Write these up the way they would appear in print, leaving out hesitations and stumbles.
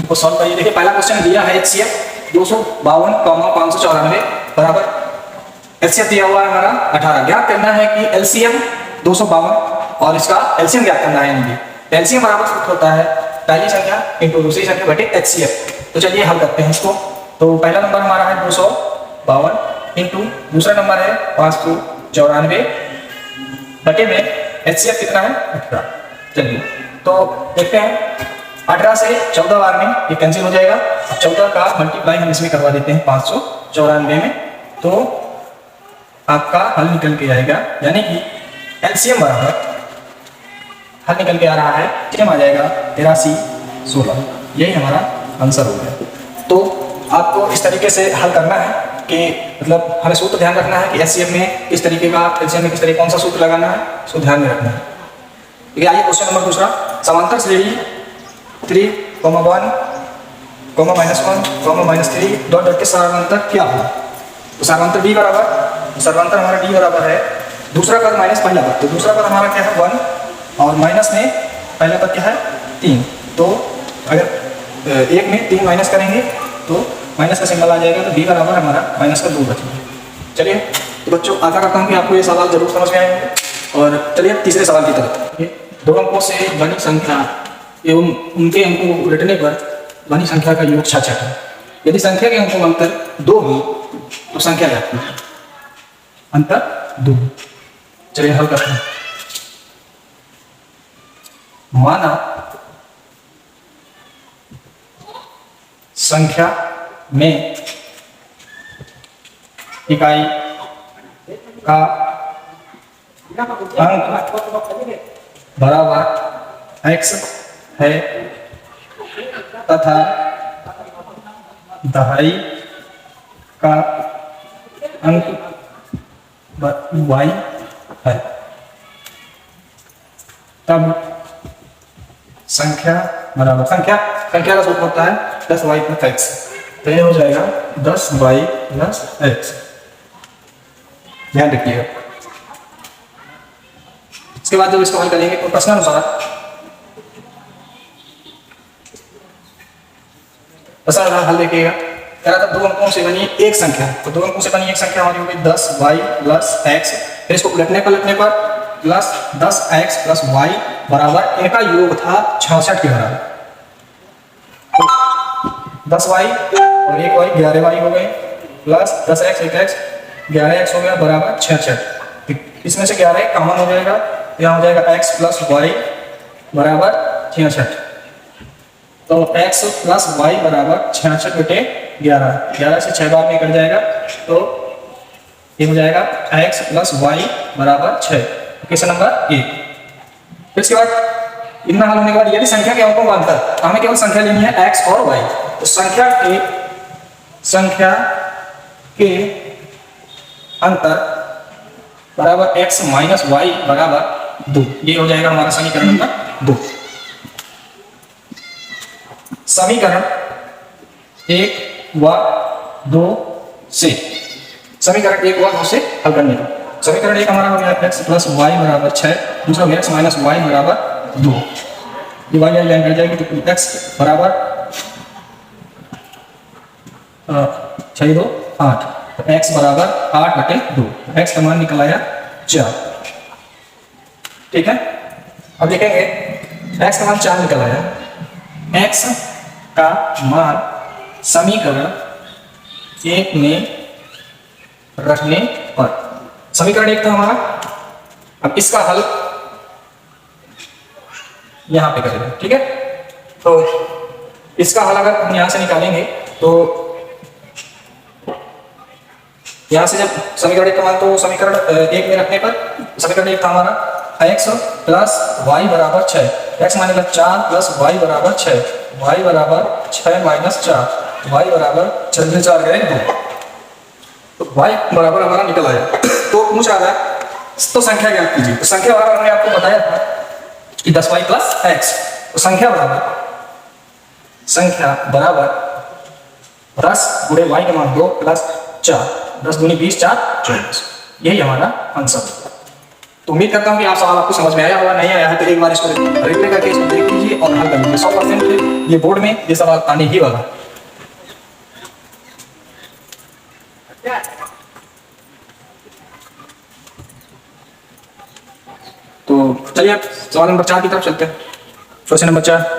इनको सॉल्व करिए। देखिए पहला क्वेश्चन दिया है HCF 252,594 बराबर, HCF दिया हुआ है हमारा 18। ज्ञात करना है कि LCM 252 और इसका LCM ज्ञात करना है इनकी। LCM बराबर सूत्र होता है पहली संख्या इंटू दूसरी संख्या बटे HCF। तो चलिए हल करते हैं इसको। तो पहला नंबर हमारा है 252 इंटू दूसरा नंबर है 594 बटे में HCF कितना है 18। चलिए तो देखते हैं 18 से 14 बार में ये कैंसिल हो जाएगा। अब 14 का मल्टीप्लाई हम इसमें करवा देते हैं 594 में, तो आपका हल निकल के आएगा, यानी कि LCM बराबर हल निकल के आ रहा है, LCM आ जाएगा 8316। यही हमारा आंसर हो गया। तो आपको इस तरीके से हल करना है कि मतलब हमें सूत्र ध्यान रखना है कि HCF में किस तरीके का, LCM में किस तरीके कौन सा सूत्र लगाना है, उसको ध्यान में रखना है। ठीक है, आइए क्वेश्चन नंबर दूसरा। समांतर श्रेणी 3, 1, -1, -3 के सारांतर क्या होगा? तो सारांतर D बराबर, सारांतर हमारा D बराबर है दूसरा पद माइनस पहला पद। तो दूसरा पद हमारा क्या है 1 और माइनस में पहला पद क्या है 3। तो अगर 1 में 3 माइनस करेंगे तो माइनस का सिंबल आ जाएगा, तो D बराबर हमारा माइनस का 2 बचेगा। चलिए तो बच्चों आशा करता हूँ कि आपको ये सवाल जरूर समझ में आएंगे। और चलिए तीसरे सवाल की तरफ। 2 अंकों से बनी संख्या एवं उनके अंकों को उलटने पर बनी संख्या का योग 66 है। यदि संख्या के अंकों में अंतर 2 हो तो संख्या क्या है? अंतर 2। चलिए हल करते हैं। माना संख्या में इकाई का अंक बराबर x है तथा दहाई का अंक y है, तब संख्या बराबर संख्या का सूत्र होता है 10y + x। तो ये हो जाएगा 10y + x। ध्यान रखिएगा। इसके बाद जब इसको हल करेंगे तो प्रश्नानुसार हल देखिएगा। कह रहा था 2 अंकों से बनी एक संख्या, तो 2 अंकों से बनी एक संख्या हमारी हो गई 10y + x। फिर इसको उलटने पर प्लस 10x + y बराबर इनका योग था 66 के बराबर। तो 10y और 1y 11y हो गए, प्लस 10x 1x 11x हो गया बराबर 66। इसमें से 11 कॉमन हो जाएगा, यहाँ हो जाएगा x + y बराबर 66। तो x + y बराबर 66 बटे 11। 11 से 6 बार में कट जाएगा, तो ये हो जाएगा x + y बराबर 6। Question number 1। फिर इसके बाद इतना हल होने के बाद यदि संख्या के अंकों का अंतर, हमें केवल संख्या लेनी है x और y। तो संख्या के अंतर बराबर x - y बराबर 2। ये हो जाएगा हमारा समीकरण नंबर 2। समीकरण 1 व 2 से हल करने का। समीकरण 1 हमारा हो गया x + y बराबर 6, दूसरा हो गया x - y बराबर 2। ये y लाइन कट जाएगी तो x बराबर 6 2 8, तो x बराबर 8 बटे 2। x का मान निकल आया 4। ठीक है, अब देखेंगे x का मान 4 निकल आया। x का मान समीकरण 1 में रखने पर, समीकरण 1 था हमारा। अब इसका हल यहां पे करेंगे। ठीक है, तो इसका हल अगर हम यहां से निकालेंगे तो यहां से जब समीकरण 1 का मान, तो समीकरण 1 में रखने पर समीकरण 1 था हमारा x + y बराबर 6, x मानेगा 4 + y बराबर 6, y बराबर 6 - 4, y बराबर 4 4 गए 2, तो y बराबर हमारा निकल आया। तो पूछ रहा था तो संख्या ज्ञात कीजिए। तो संख्या बराबर हमने आपको बताया था कि 10y + x। तो संख्या बराबर 10 × y का मान 2 + 4, 10 दूनी 20 4 24। यही हमारा आंसर है। तो उम्मीद करता हूँ कि आप सवाल आपको समझ में आया होगा, नहीं आया है तो एक बार इसको रिप्ले करके इसको देख लीजिए और हल कर लीजिए। 100% ये बोर्ड में ये सवाल आने ही वाला। तो चलिए अब सवाल नंबर 4 की तरफ चलते हैं। क्वेश्चन नंबर 4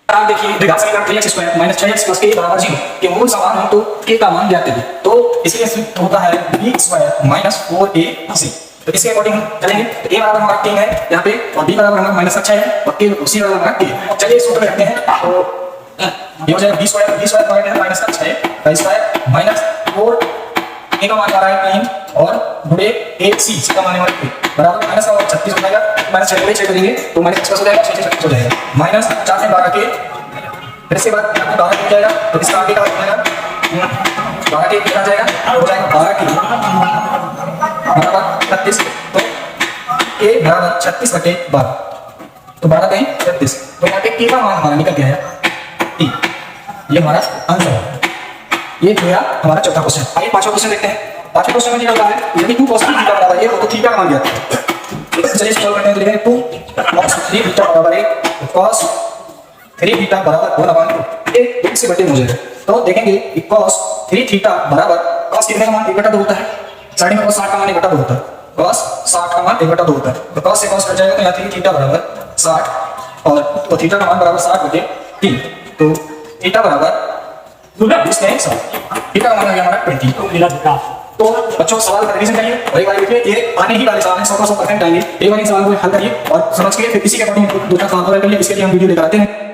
देखिए, द्विघात समीकरण 3x square minus 6x plus k बराबर 0 के मूल समान हो तो k का मान ज्ञात कीजिए। तो इसलिए सूत्र होता है b स्क्वायर माइनस 4ac। तो इसके अकॉर्डिंग हम चलेंगे। तो a बराबर हमारा 3 है यहाँ पे और b बराबर हमारा माइनस 6 है और k c बराबर हमारा k है। चलिए सूत्र में रखते हैं। तो ये हो जाएगा b स्क्वायर बराबर है माइनस 6 का स्क्वायर माइनस 4 a का मान आ रहा है 3 और गुणे ac c का मान हमारा k बराबर माइनस और 36 हो जाएगा। माइनस 6 6 करेंगे तो माइनस 50 हो जाएगा, 6 36 हो जाएगा। माइनस 4 से 12 के फिर इसके बाद 12 हो जाएगा तो इसका आगे का हो जाएगा 12 के कितना जाएगा, हो जाएगा 12 के बराबर 36। तो के बराबर 36 बटे 12 तो 12 कहीं 36। तो यहाँ पे के का मान हमारा निकल गया है 3। ये हमारा आंसर है। ये हो गया हमारा चौथा क्वेश्चन। आइए पांचवा क्वेश्चन देखते हैं। पांचवा क्वेश्चन में क्या होता है, यदि 2 cos 3 थीटा बराबर है तो थीटा का मान ज्ञात करें। चलिए सॉल्व करते हैं। तो लिखेंगे 2 cos 3 थीटा बराबर है cos 3 थीटा बराबर 1/2 ये 2 से बटे हो जाएगा। तो देखेंगे कि cos 3 थीटा बराबर cos कितने का मान 1/2 होता है, साइड में cos 60 का मान 1/2 होता है, cos 60 का मान 1/2 होता है। तो cos से cos कट जाएगा तो यहाँ 3 थीटा बराबर 60 और तो थीटा का मान बराबर 60/3। तो थीटा बराबर इसमें थीटा का मान आ गया हमारा 20। तो बच्चों सवाल का रिवीजन करिए और एक बार देखिए ये आने ही वाले सवाल हैं, 100% आएंगे। एक बार इन सवाल को हल करिए और समझ के फिर इसी के अकॉर्डिंग दूसरा सवाल और करिए। इसके लिए हम वीडियो लेकर आते हैं।